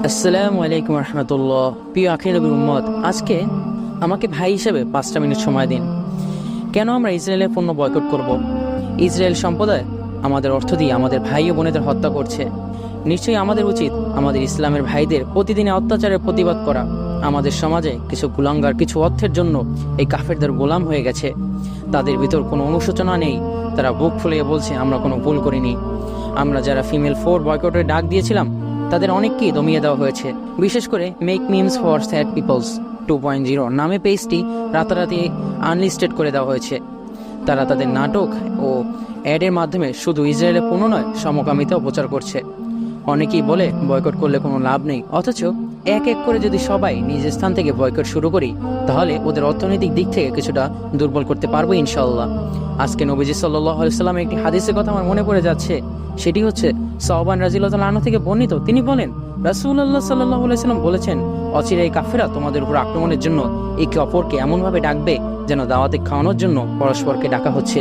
আসসালামু আলাইকুম রহমতুল্লাহ। প্রিয় আখির উম্মত, আজকে আমাকে ভাই হিসেবে 5টা মিনিট সময় দিন। কেন আমরা ইসরায়েলের পণ্য বয়কট করব? ইসরায়েল সম্প্রদায় আমাদের অর্থ দিয়ে আমাদের ভাই ও বোনেদের হত্যা করছে। নিশ্চয়ই আমাদের উচিত আমাদের ইসলামের ভাইদের প্রতিদিনে অত্যাচারের প্রতিবাদ করা। আমাদের সমাজে কিছু কুলাঙ্গার কিছু অর্থের জন্য এই কাফেরদের গোলাম হয়ে গেছে। তাদের ভিতর কোনো অনুশোচনা নেই। তারা বুক ফুলিয়ে বলছে আমরা কোনো ভুল করিনি। আমরা যারা ফিমেল ফোর বয়কটের ডাক দিয়েছিলাম তাদের অনেককেই দমিয়ে দেওয়া হয়েছে। বিশেষ করে make memes for sad peoples 2.0 নামে পেজটি রাতারাতি আনলিস্টেড করে দেওয়া হয়েছে। তারা তাদের নাটক ও অ্যাডের মাধ্যমে শুধু ইসরায়েলের পণ্য নয়, সমকামিতাও প্রচার করছে। অনেকেই বলে বয়কট করলে কোনো লাভ নেই, অথচ এক এক করে যদি সবাই নিজের স্থান থেকে বয়কট শুরু করি তাহলে ওদের অর্থনৈতিক দিক থেকে কিছুটা দুর্বল করতে পারবো ইনশাআল্লাহ। আজকে নবীজি সাল্লাল্লাহু আলাইহি ওয়াসাল্লামের একটি হাদিসের কথা আমার মনে পড়ে যাচ্ছে। সেটি হচ্ছে সাওবান রাদিয়াল্লাহু আনহু থেকে বর্ণিত। তিনি বলেন, রাসূলুল্লাহ সাল্লাল্লাহু আলাইহি ওয়াসাল্লাম বলেছেন, অচিরেই কাফেররা তোমাদের উপর আক্রমণের জন্য একে অপরকে এমনভাবে ডাকবে যেন দাওয়াতে খাওয়ানোর জন্য পরস্পরকে ডাকা হচ্ছে।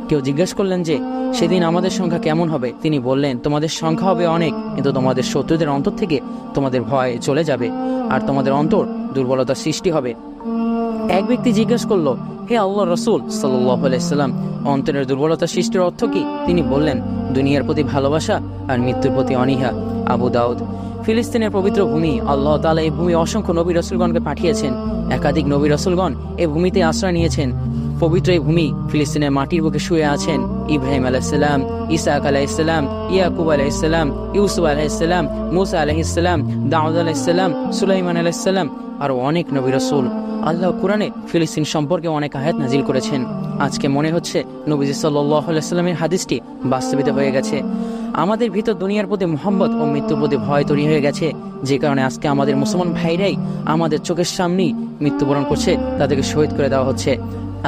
কেউ জিজ্ঞেস করলেন যে সেদিন আমাদের সংখ্যা কেমন হবে? তিনি বললেন, তোমাদের সংখ্যা হবে অনেক, কিন্তু তোমাদের শত্রুদের অন্তর থেকে তোমাদের ভয় চলে যাবে আর তোমাদের অন্তর দুর্বলতার সৃষ্টি হবে। এক ব্যক্তি জিজ্ঞেস করলো, হে আল্লাহর রাসূল সাল্লাল্লাহু আলাইহি সাল্লাম, অন্তরের দুর্বলতা সৃষ্টির অর্থ কি? তিনি বললেন, দুনিয়ার প্রতি ভালোবাসা আর মৃত্যুর প্রতি অনীহা। আবু দাউদ। ফিলিস্তিনের পবিত্র ভূমি, আল্লাহ তাআলা এই ভূমি অসংখ্য নবী রাসূলগণকে পাঠিয়েছেন। একাধিক নবী রাসূলগণ এই ভূমিতে আশ্রয় নিয়েছেন। পবিত্র এই ভূমি ফিলিস্তিনের মাটির বুকে শুয়ে আছেন ইব্রাহিম আলাইহিসসালাম, ইসহাক আলাইহিসসালাম, ইয়াকুব আলাইহিসসালাম, ইউসুফ আলাইহিসসালাম, মুসা আলাইহিসসালাম, দাউদ আলাইহিসসালাম, সুলাইমান আলাইহিসসালাম, আরও অনেক নবী রাসূল। আল্লাহ কুরআনে ফিলিস্তিন সম্পর্কে অনেক আয়াত নাজিল করেছেন। আজকে মনে হচ্ছে নবীজি সাল্লাল্লাহু আলাইহি ওয়াসাল্লামের হাদিসটি বাস্তবিত হয়ে গেছে। আমাদের ভিতর দুনিয়ার প্রতি মুহাব্বত ও মৃত্যুর প্রতি ভয় তৈরি হয়ে গেছে, যে কারণে আজকে আমাদের মুসলমান ভাইরাই আমাদের চোখের সামনেই মৃত্যুবরণ করছে, তাদেরকে শহীদ করে দেওয়া হচ্ছে।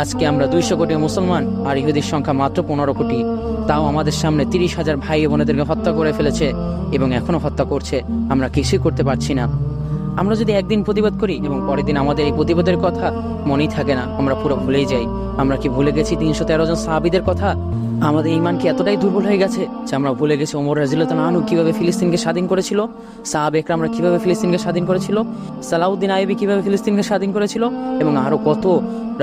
আজকে আমরা 200 কোটি মুসলমান আর ইহুদির সংখ্যা মাত্র 15 কোটি। তাও আমাদের সামনে 30,000 ভাই বোনেদেরকে হত্যা করে ফেলেছে এবং এখনো হত্যা করছে। আমরা কিছুই করতে পারছি না। আমরা যদি একদিন প্রতিবাদ করি এবং পরের দিন আমাদের এই প্রতিবাদের কথা মনেই থাকে না, আমরা পুরো ভুলেই যাই। আমরা কি ভুলে গেছি 313 জন সাহাবীদের কথা? আমাদের ঈমান কি এতটাই দুর্বল হয়ে গেছে যে আমরা ভুলে গেছি ওমর রাদিয়াল্লাহু আনহু কিভাবে ফিলিস্তিনকে স্বাধীন করেছিল, সাহাবা একরামরা কিভাবে ফিলিস্তিনকে স্বাধীন করেছিল, সালাউদ্দিন আইয়ুবী কিভাবে ফিলিস্তিনকে স্বাধীন করেছিল, এবং আরো কত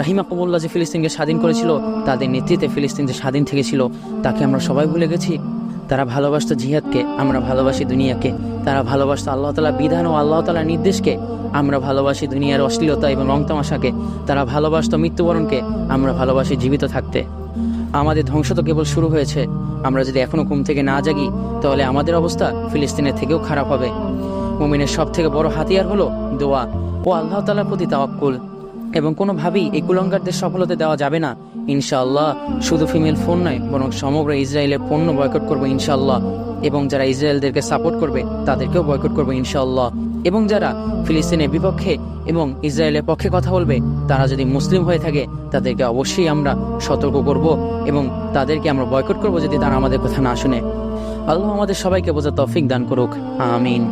রাহিমাহুল্লাহ যে ফিলিস্তিনকে স্বাধীন করেছিল, তাদের নেতৃত্বে ফিলিস্তিন যে স্বাধীন থেকেছিল, তাকে আমরা সবাই ভুলে গেছি। তারা ভালোবাসতো জিহাদকে, আমরা ভালোবাসি দুনিয়াকে। তারা ভালোবাসতো আল্লাহ তাআলার বিধান ও আল্লাহ তাআলার নির্দেশকে, আমরা ভালোবাসি দুনিয়ার অশ্লীলতা এবং রংতামাশাকে। তারা ভালোবাসতো মৃত্যুবরণকে, আমরা ভালোবাসি জীবিত থাকতে। আমাদের ধ্বংস তো কেবল শুরু হয়েছে। আমরা যদি এখনো ঘুম থেকে না জাগি তাহলে আমাদের অবস্থা ফিলিস্তিনের থেকেও খারাপ হবে। মুমিনের সব থেকে বড় হাতিয়ার হলো দোয়া ও আল্লাহ তাআলার প্রতি তাওয়াক্কুল, এবং কোনোভাবেই এই কুলঙ্গারদের সফলতা দেওয়া যাবে না। ইনশাআল্লাহ শুধু ফিমেল ফোন নয়, বরং সমগ্র ইসরায়েলের পণ্য বয়কট করবো ইনশাআল্লাহ, এবং যারা ইসরায়েলদেরকে সাপোর্ট করবে তাদেরকেও বয়কট করবো ইনশাআল্লাহ। এবং যারা ফিলিস্তিনের বিপক্ষে এবং ইসরায়েলের পক্ষে কথা বলবে, তারা যদি মুসলিম হয়ে থাকে তাদেরকে অবশ্যই আমরা সতর্ক করব এবং তাদেরকে আমরা বয়কট করব যদি তারা আমাদের কথা না শুনে। আল্লাহ আমাদের সবাইকে বোঝার তৌফিক দান করুক, আমিন।